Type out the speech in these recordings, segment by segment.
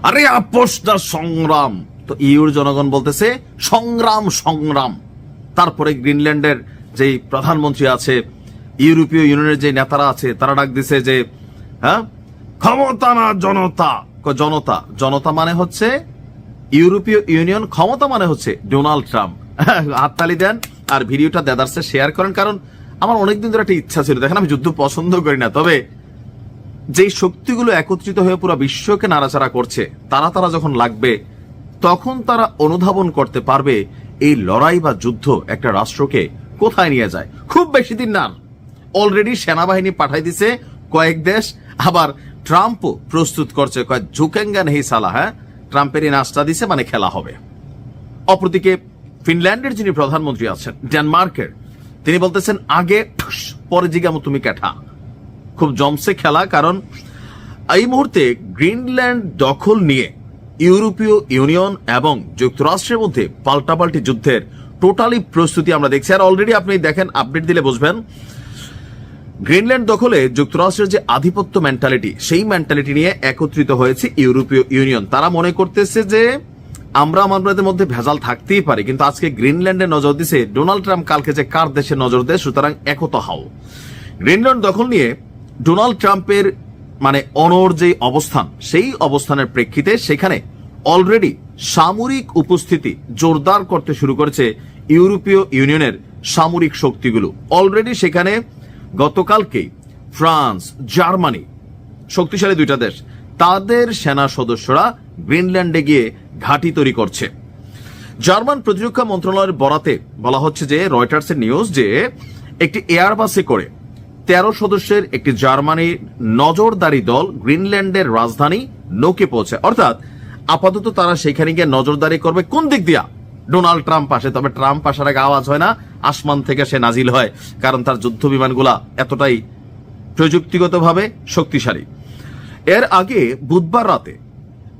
আরে আপোষ না সংগ্রাম। তো ইউর জনগণ বলতেছে সংগ্রাম সংগ্রাম। তারপরে গ্রিনল্যান্ডের যে প্রধানমন্ত্রী আছে, ইউরোপীয় ইউনিয়নের যে নেতারা আছে, তারা ডাক দিছে যে হ্যাঁ ক্ষমতা না জনতা। জনতা জনতা মানে হচ্ছে ইউরোপীয় ইউনিয়ন, ক্ষমতা মানে হচ্ছে ডোনাল্ড ট্রাম্প। হাততালি দেন আর ভিডিওটা দেদারসে শেয়ার করেন, কারণ আমার অনেকদিন ধরে একটা ইচ্ছা ছিল। দেখেন আমি যুদ্ধ পছন্দ করি না, তবে যেই শক্তিগুলো একত্রিত হয়ে পুরো বিশ্বকে নাড়াচাড়া করছে, তারা যখন লাগবে তখন তারা অনুধাবন করতে পারবে এই লড়াই বা যুদ্ধ একটা রাষ্ট্রকে কোথায় নিয়ে যায়। খুব বেশি দিন না, অলরেডি সেনাবাহিনী পাঠাই দিছে কয়েক দেশ, আবার ট্রাম্পও প্রস্তুত করছে কয়েক ঝুঁকেঙ্গা নেই সালা। হ্যাঁ, ট্রাম্পের এই নাচটা দিছে মানে খেলা হবে। অপরদিকে ফিনল্যান্ডের যিনি প্রধানমন্ত্রী আছেন, ডেনমার্কের, তিনি বলতেছেন আগে পরে জিগামো তুমি ক্যাঠা। খুব জমছে খেলা, কারণ এই মুহূর্তে গ্রিনল্যান্ড দখল নিয়ে ইউরোপীয় ইউনিয়ন এবং যুক্তরাষ্ট্রের মধ্যে পাল্টাপাল্টি যুদ্ধের টোটালি প্রস্তুতি আমরা দেখছি। আর অলরেডি আপনি দেখেন, আপডেট দিলে বুঝবেন, গ্রিনল্যান্ড দখলে যুক্তরাষ্ট্রের যে আধিপত্য মেন্টালিটি, সেই মেন্টালিটি নিয়ে একত্রিত হয়েছে ইউরোপীয় ইউনিয়ন। তারা মনে করতেছে যে আমরা আমাদের মধ্যে ভেজাল থাকতেই পারে, কিন্তু আজকে গ্রিনল্যান্ডে নজর দিছে ডোনাল্ড ট্রাম্প, কালকে যে কার দেশে নজর দেয়, সুতরাং একত হাও। গ্রিনল্যান্ড দখল নিয়ে ডোনাল্ড ট্রাম্পের মানে অনড় যে অবস্থান, সেই অবস্থানের প্রেক্ষিতে সেখানে অলরেডি সামরিক উপস্থিতি জোরদার করতে শুরু করেছে ইউরোপীয় ইউনিয়নের সামরিক শক্তিগুলো। অলরেডি সেখানে গতকালকেই ফ্রান্স, জার্মানি, শক্তিশালী দুইটা দেশ, তাদের সেনা সদস্যরা গ্রিনল্যান্ডে গিয়ে ঘাঁটি তৈরি করছে। জার্মান প্রতিরক্ষা মন্ত্রণালয়ের বরাতে বলা হচ্ছে যে, রয়টার্সের নিউজ, যে একটি এয়ারবাসে করে 13 সদস্যের একটি জার্মানি নজরদারি দল গ্রিনল্যান্ডের রাজধানী নোকে পৌঁছে। অর্থাৎ আপাতত তারা সেখানে গিয়ে নজরদারি করবে কোন দিক দিয়া? ডোনাল্ড ট্রাম্প আসে। তবে ট্রাম্প আসার আগে আওয়াজ হয় না, আসমান থেকে সে নাজিল হয়, কারণ তার যুদ্ধ বিমানগুলা এতটাই প্রযুক্তিগতভাবে শক্তিশালী। এর আগে বুধবার রাতে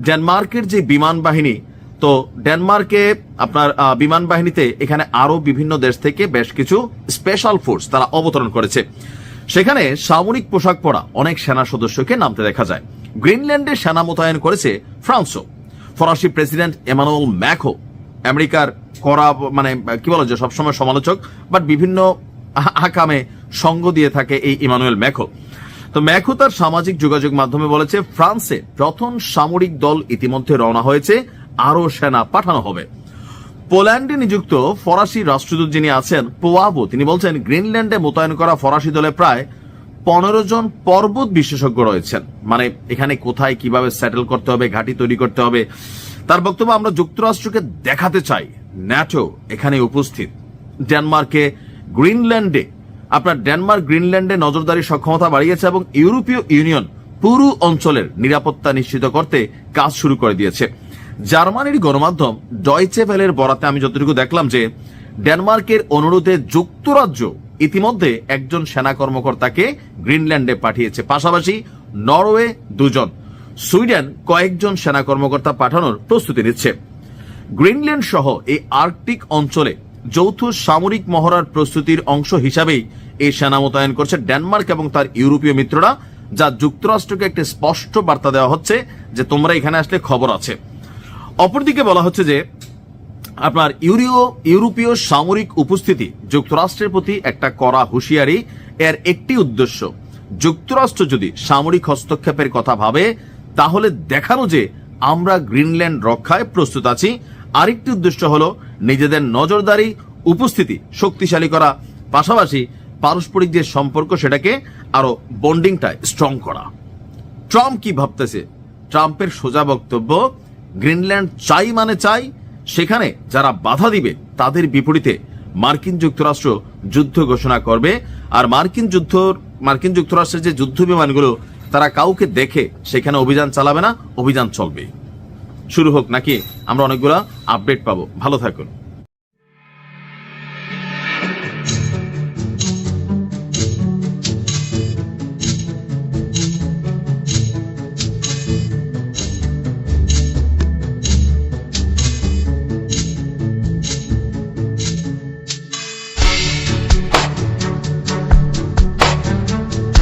ডেনমার্কের যে বিমান বাহিনী, তো ডেনমার্কে আপনার বিমান বাহিনীতে এখানে আরো বিভিন্ন দেশ থেকে বেশ কিছু স্পেশাল ফোর্স তারা অবতরণ করেছে। সেখানে সামরিক পোশাক পরা অনেক সেনা সদস্যকে নামতে দেখা যায়। গ্রিনল্যান্ডে সেনা মোতায়েন করেছে ফ্রান্সও। ফরাসি প্রেসিডেন্ট এমানুয়েল ম্যাক্রো, আমেরিকার করা মানে কি বলা যায় সবসময় সমালোচক, বাট বিভিন্ন আকামে সঙ্গ দিয়ে থাকে এই ইমানুয়েল ম্যাক্রো। তো ম্যাক্রো তার সামাজিক যোগাযোগ মাধ্যমে বলেছে, ফ্রান্সে প্রথম সামরিক দল ইতিমধ্যে রওনা হয়েছে, আরো সেনা পাঠানো হবে। পোল্যান্ডে নিযুক্ত ফরাসি রাষ্ট্রদূত যিনি আছেন পোয়াবো, তিনি বলছেন গ্রিনল্যান্ডে মোতায়েন করা ফরাসি দলে প্রায় 15 জন পর্বত বিশেষজ্ঞ রয়েছেন। মানে এখানে কোথায় কিভাবে সেটেল করতে হবে, ঘাঁটি তৈরি করতে হবে। তার বক্তব্য, আমরা যুক্তরাষ্ট্রকে দেখাতে চাই ন্যাটো এখানে উপস্থিত। ডেনমার্কে গ্রিনল্যান্ডে ডেনমার্ক গ্রিনল্যান্ডে নজরদারি সক্ষমতা বাড়িয়েছে এবং ইউরোপীয় ইউনিয়ন পুরো অঞ্চলের নিরাপত্তা নিশ্চিত করতে কাজ শুরু করে দিয়েছে। জার্মানির গণমাধ্যম ডয়চে ভেলের বরাতে আমি যতটুকু দেখলাম যে, ডেনমার্কের অনুরোধে যুক্তরাজ্য ইতিমধ্যে একজন সেনা কর্মকর্তাকে গ্রিনল্যান্ডে পাঠিয়েছে, পাশাপাশি নরওয়ে 2 জন, সুইডেন কয়েকজন সেনা কর্মকর্তা পাঠানোর প্রস্তুতি নিচ্ছে। গ্রিনল্যান্ড সহ এই আর্কটিক অঞ্চলে যৌথ সামরিক মহড়ার প্রস্তুতির অংশ হিসাবেই এই সেনা মোতায়েন করছে ডেনমার্ক এবং তার ইউরোপীয় মিত্ররা, যা যুক্তরাষ্ট্রকে একটি স্পষ্ট বার্তা দেওয়া হচ্ছে যে তোমরা এখানে আসলে খবর আছে। অপরদিকে বলা হচ্ছে যে আপনার ইউরোপীয় সামরিক উপস্থিতি যুক্তরাষ্ট্রের প্রতি একটা কড়া হুঁশিয়ারি। এর একটি উদ্দেশ্য, যুক্তরাষ্ট্র যদি সামরিক হস্তক্ষেপের কথা ভাবে তাহলে দেখানো যে আমরা গ্রিনল্যান্ড রক্ষায় প্রস্তুত আছি। আরেকটি উদ্দেশ্য হলো নিজেদের নজরদারি উপস্থিতি শক্তিশালী করা, পাশাপাশি পারস্পরিক যে সম্পর্ক সেটাকে আরো বন্ডিংটা স্ট্রং করা। ট্রাম্প কি ভাবতেছে? ট্রাম্পের সোজা বক্তব্য, গ্রিনল্যান্ড চাই মানে চাই, সেখানে যারা বাধা দিবে তাদের বিপরীতে মার্কিন যুক্তরাষ্ট্র যুদ্ধ ঘোষণা করবে। আর মার্কিন যুক্তরাষ্ট্রের যে যুদ্ধ বিমানগুলো, তারা কাউকে দেখে সেখানে অভিযান চালাবে না, অভিযান চলবে। শুরু হোক নাকি, আমরা অনেকগুলা আপডেট পাবো। ভালো থাকুন।